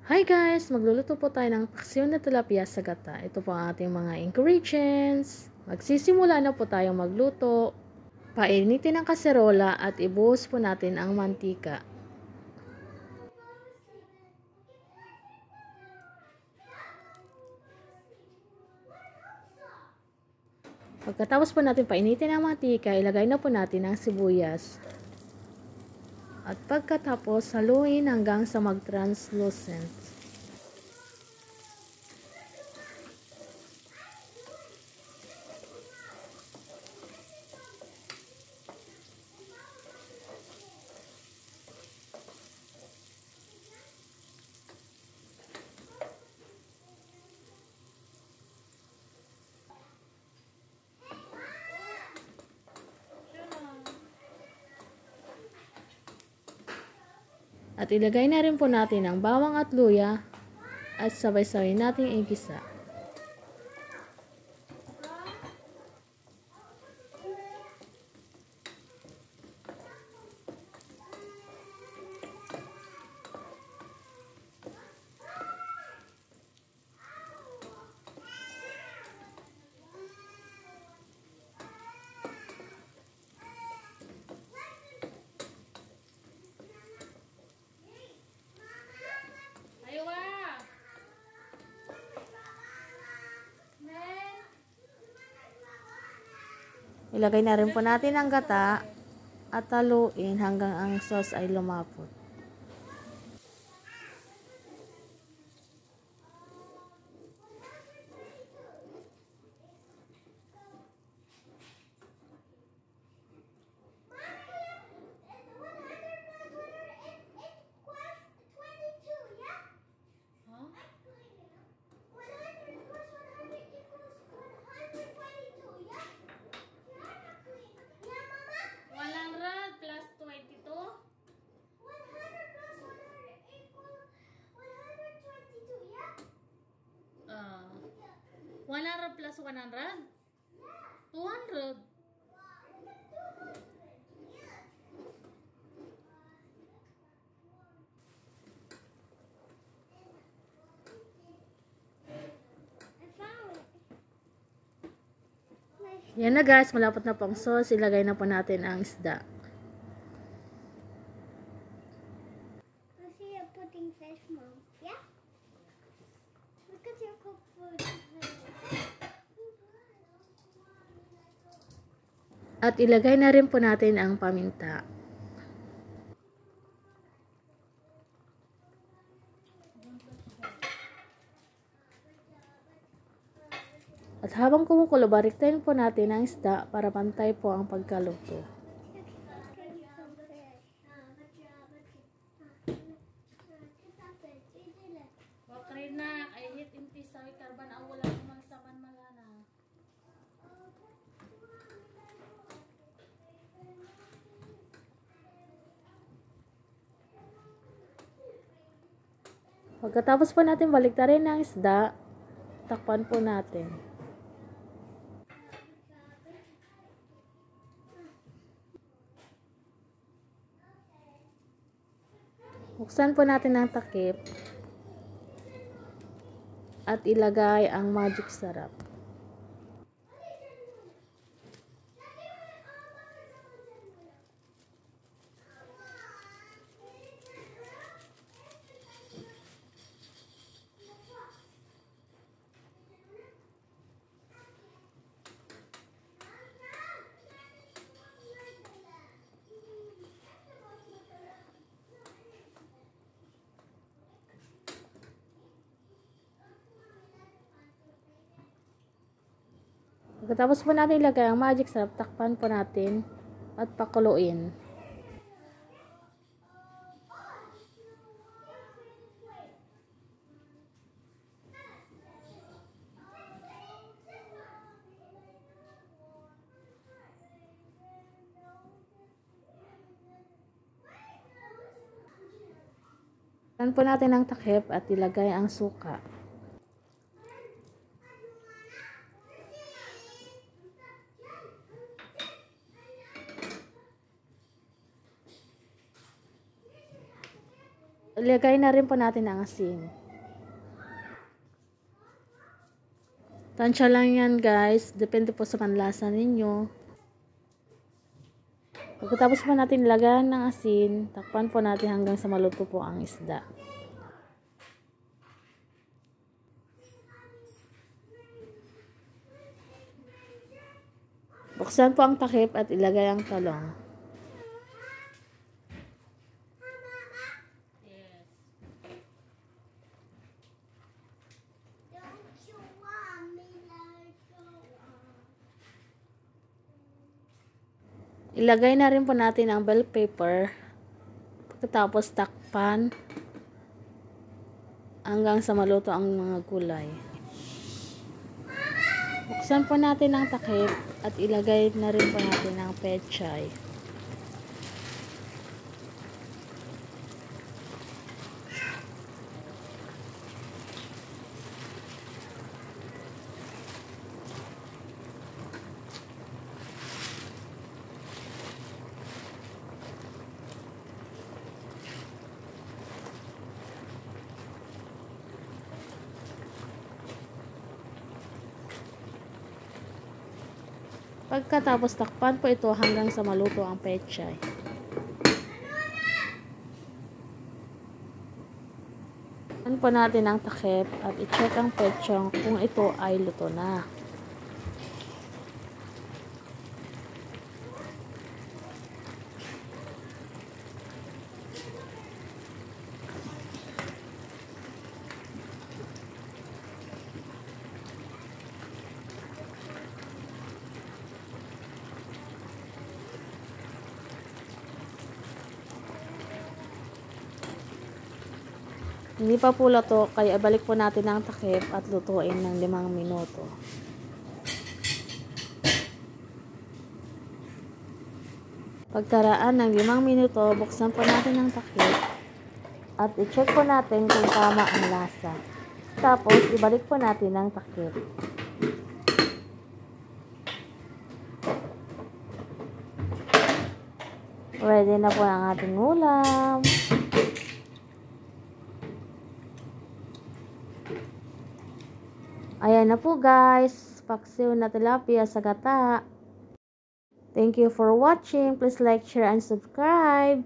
Hi guys! Magluluto po tayo ng paksiw na tilapia sa gata. Ito po ang ating mga ingredients. Magsisimula na po tayong magluto. Painitin ang kaserola at ibuhos po natin ang mantika. Pagkatapos po natin painitin ang mantika, ilagay na po natin ang sibuyas. At pagkatapos, haluin hanggang sa mag-translucent. At ilagay na rin po natin ang bawang at luya at sabay-sabay nating igisa. Ilagay na rin po natin ang gata at haluin hanggang ang sauce ay lumapot. Uh, 100 plus 100? 200. Yan na guys, malapot na pong sauce. Ilagay na po natin ang isda. Putting fish, Mom. Yeah? Look at your cooked food. At ilagay na rin po natin ang paminta. At habang kumukulo, baliktayin po natin ang isda para pantay po ang pagkaluto. Pagkatapos po natin baliktarin ang isda, takpan po natin. Buksan po natin ang takip at ilagay ang magic sarap. Pagkatapos po natin ilagay ang magic sarap, takpan po natin at pakuluin. Takpan po natin ang takip at ilagay ang suka. ilagay na rin po natin ang asin. Tansya lang yan guys, depende po sa panlasa ninyo. Pagkatapos po natin ilagyan ng asin, takpan po natin hanggang sa maluto po ang isda. Buksan po ang takip at ilagay ang talong. Ilagay na rin po natin ang bell pepper. Pagkatapos takpan hanggang sa maluto ang mga gulay. Buksan po natin ang takip at ilagay na rin po natin ang pechay. Pagkatapos takpan po ito hanggang sa maluto ang pechay. Takpan po natin ang takip at i-check ang pechay kung ito ay luto na. Hindi pa po luto, kaya balik po natin ang takip at lutuin ng 5 minuto. Pagkaraan ng 5 minuto, buksan po natin ang takip at i-check po natin kung tama ang lasa. Tapos, ibalik po natin ang takip. Ready na po ang ating ulam. Ayan na po guys, paksiw na tilapia sa gata. Thank you for watching. Please like, share, and subscribe.